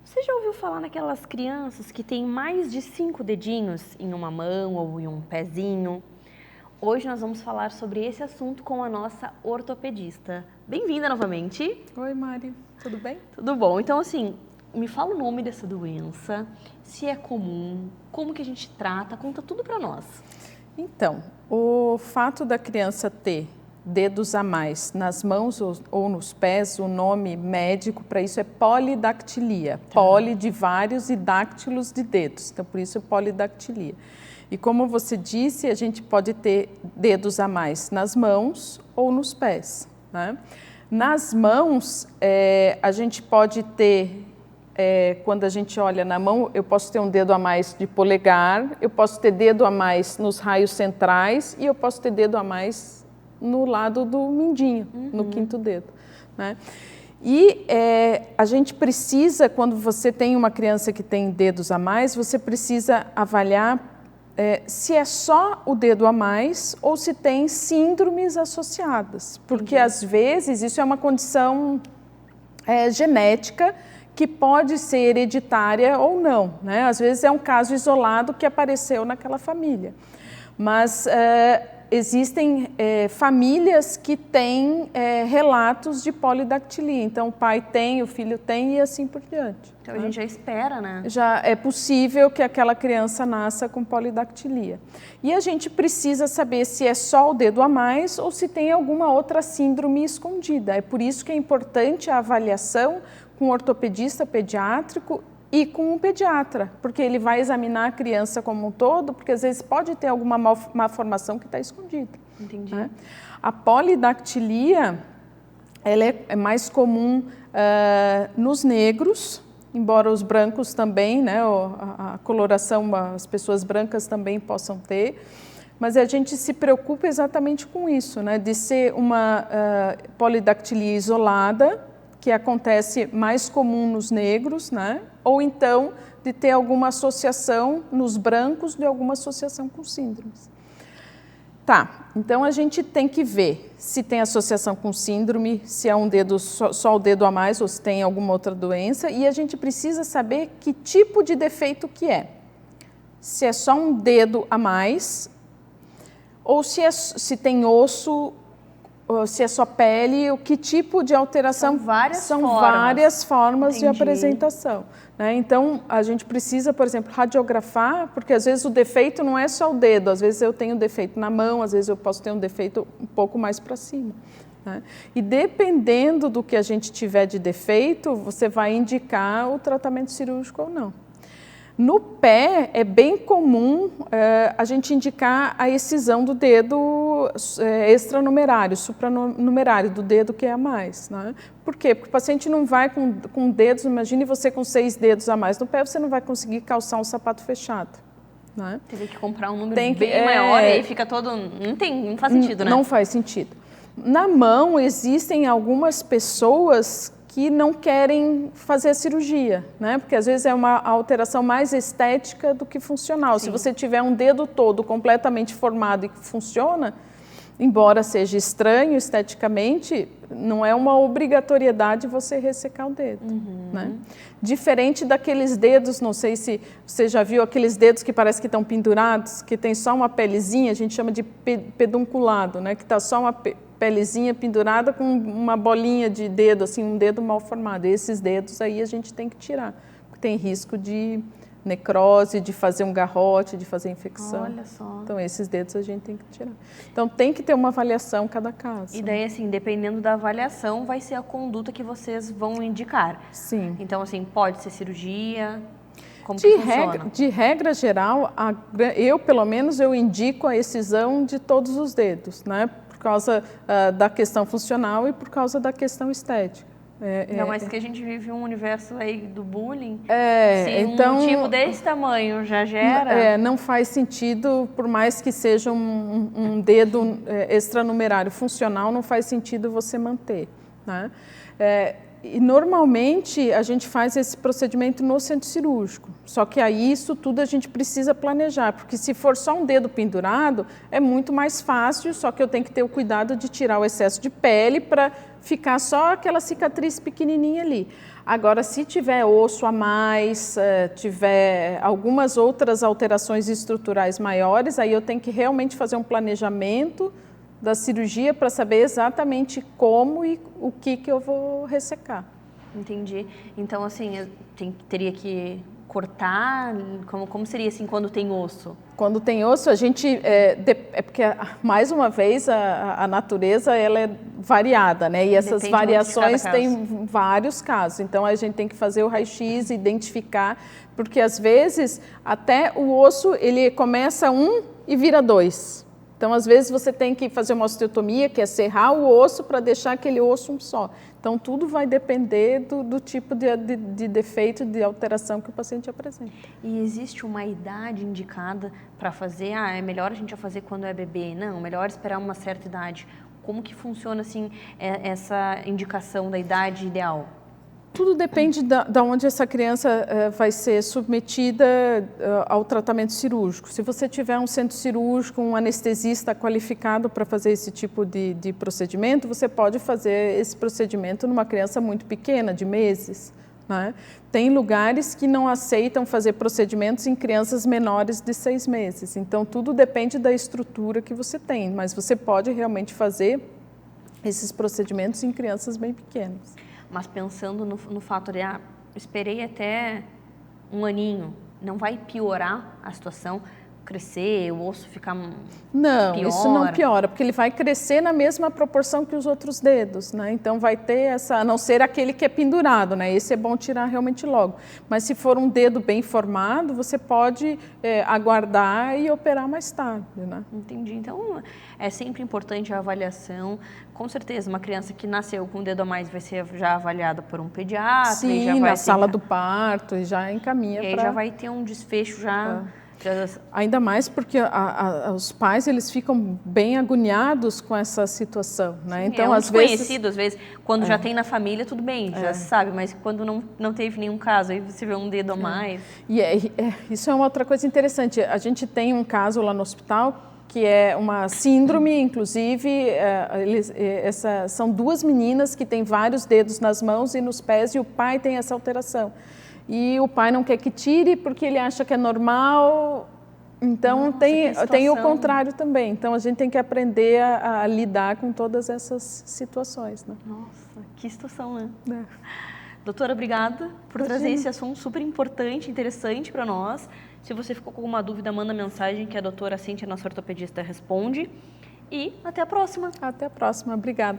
Você já ouviu falar naquelas crianças que têm mais de 5 dedinhos em uma mão ou em um pezinho? Hoje nós vamos falar sobre esse assunto com a nossa ortopedista. Bem-vinda novamente. Oi, Mari. Tudo bem? Tudo bom? Então, assim, me fala o nome dessa doença, se é comum, como que a gente trata, conta tudo pra nós. Então, o fato da criança ter dedos a mais nas mãos ou nos pés, o nome médico para isso é polidactilia. Poli de vários e dáctilos de dedos, então por isso é polidactilia. E como você disse, a gente pode ter dedos a mais nas mãos ou nos pés, né? Nas mãos, a gente pode ter, quando a gente olha na mão, eu posso ter um dedo a mais de polegar, eu posso ter dedo a mais nos raios centrais e eu posso ter dedo a mais no lado do mindinho, no quinto dedo, né? E a gente precisa, quando você tem uma criança que tem dedos a mais, você precisa avaliar se é só o dedo a mais ou se tem síndromes associadas, porque às vezes isso é uma condição genética que pode ser hereditária ou não, né? Às vezes é um caso isolado que apareceu naquela família, mas existem famílias que têm relatos de polidactilia, então o pai tem, o filho tem e assim por diante. Então a gente já espera, né? Já é possível que aquela criança nasça com polidactilia. E a gente precisa saber se é só o dedo a mais ou se tem alguma outra síndrome escondida. É por isso que é importante a avaliação com um ortopedista pediátrico e com um pediatra, porque ele vai examinar a criança como um todo, porque às vezes pode ter alguma malformação que está escondida. Entendi. Né? A polidactilia, ela é mais comum nos negros, embora os brancos também, né, a coloração, as pessoas brancas também possam ter, mas a gente se preocupa exatamente com isso, né, de ser uma polidactilia isolada, que acontece mais comum nos negros, né, ou então de ter alguma associação nos brancos, de alguma associação com síndromes. Tá, então a gente tem que ver se tem associação com síndrome, se é um dedo, só o dedo a mais ou se tem alguma outra doença, e a gente precisa saber que tipo de defeito que é. Se é só um dedo a mais, ou se tem osso, ou se é só pele, o que tipo de alteração. São várias formas de Entendi. apresentação. Né? Então, a gente precisa, por exemplo, radiografar, porque às vezes o defeito não é só o dedo, às vezes eu tenho defeito na mão, às vezes eu posso ter um defeito um pouco mais para cima. Né? E dependendo do que a gente tiver de defeito, você vai indicar o tratamento cirúrgico ou não. No pé, é bem comum a gente indicar a excisão do dedo extranumerário, supranumerário, do dedo que é a mais. Né? Por quê? Porque o paciente não vai com dedos, imagine você com 6 dedos a mais no pé, você não vai conseguir calçar um sapato fechado. Né? Teria que comprar um número bem maior e aí fica todo... Não faz sentido, né? Não faz sentido. Na mão, existem algumas pessoas que não querem fazer a cirurgia, né? Porque às vezes é uma alteração mais estética do que funcional. Sim. Se você tiver um dedo todo completamente formado e que funciona, embora seja estranho esteticamente, não é uma obrigatoriedade você ressecar o dedo. Né? Diferente daqueles dedos, não sei se você já viu aqueles dedos que parece que estão pendurados, que tem só uma pelezinha, a gente chama de pedunculado, né? Que está só uma pelezinha pendurada com uma bolinha de dedo, assim, um dedo mal formado. E esses dedos aí a gente tem que tirar, porque tem risco de necrose, de fazer um garrote, de fazer infecção. Olha só. Então, esses dedos a gente tem que tirar. Então, tem que ter uma avaliação cada caso. E daí, assim, dependendo da avaliação, vai ser a conduta que vocês vão indicar. Sim. Então, assim, pode ser cirurgia, como que funciona? De regra geral, eu, pelo menos, eu indico a excisão de todos os dedos, né? Por causa da questão funcional e por causa da questão estética. Ainda mais que a gente vive um universo aí do bullying. Então, um motivo desse tamanho já gera... não faz sentido, por mais que seja um dedo extranumerário funcional, não faz sentido você manter. Né? E normalmente a gente faz esse procedimento no centro cirúrgico, só que aí isso tudo a gente precisa planejar, porque se for só um dedo pendurado, é muito mais fácil, só que eu tenho que ter o cuidado de tirar o excesso de pele para ficar só aquela cicatriz pequenininha ali. Agora, se tiver osso a mais, tiver algumas outras alterações estruturais maiores, aí eu tenho que realmente fazer um planejamento da cirurgia para saber exatamente como e o que eu vou ressecar. Entendi. Então, assim, teria que cortar? Como seria assim quando tem osso? Quando tem osso, a gente... porque, mais uma vez, a natureza ela é variada, né? E essas variações têm vários casos. Então, a gente tem que fazer o raio-x, identificar, porque, às vezes, até o osso, ele começa e vira 2. Então, às vezes, você tem que fazer uma osteotomia, que é serrar o osso para deixar aquele osso um só. Então, tudo vai depender do tipo de defeito, de alteração que o paciente apresenta. E existe uma idade indicada para fazer? É melhor a gente fazer quando é bebê? Não, melhor esperar uma certa idade. Como que funciona, assim, essa indicação da idade ideal? Tudo depende da onde essa criança vai ser submetida ao tratamento cirúrgico. Se você tiver um centro cirúrgico, um anestesista qualificado para fazer esse tipo de procedimento, você pode fazer esse procedimento numa criança muito pequena, de meses, né? Tem lugares que não aceitam fazer procedimentos em crianças menores de 6 meses. Então, tudo depende da estrutura que você tem, mas você pode realmente fazer esses procedimentos em crianças bem pequenas. Mas pensando no fato de, esperei até 1 aninho, não vai piorar a situação? Crescer, o osso ficar Não, pior? Isso não piora, porque ele vai crescer na mesma proporção que os outros dedos, né? Então vai ter a não ser aquele que é pendurado, né? Esse é bom tirar realmente logo. Mas se for um dedo bem formado, você pode aguardar e operar mais tarde, né? Entendi. Então é sempre importante a avaliação. Com certeza, uma criança que nasceu com um dedo a mais vai ser já avaliada por um pediatra. Sim, e já vai na sala do parto, e já encaminha para... E aí já vai ter um desfecho já... Ainda mais porque os pais, eles ficam bem agoniados com essa situação, né? Sim, então, às vezes, quando já tem na família, tudo bem, já se sabe, mas quando não teve nenhum caso, aí você vê um dedo a mais. E isso é uma outra coisa interessante. A gente tem um caso lá no hospital que é uma síndrome, inclusive, são 2 meninas que têm vários dedos nas mãos e nos pés, e o pai tem essa alteração. E o pai não quer que tire porque ele acha que é normal. Então, Nossa, tem o contrário também. Então, a gente tem que aprender a lidar com todas essas situações, né? Nossa, que situação, né? Doutora, obrigada por trazer esse assunto super importante, interessante para nós. Se você ficou com alguma dúvida, manda mensagem que a doutora Cíntia, nossa ortopedista, responde. E até a próxima. Até a próxima. Obrigada.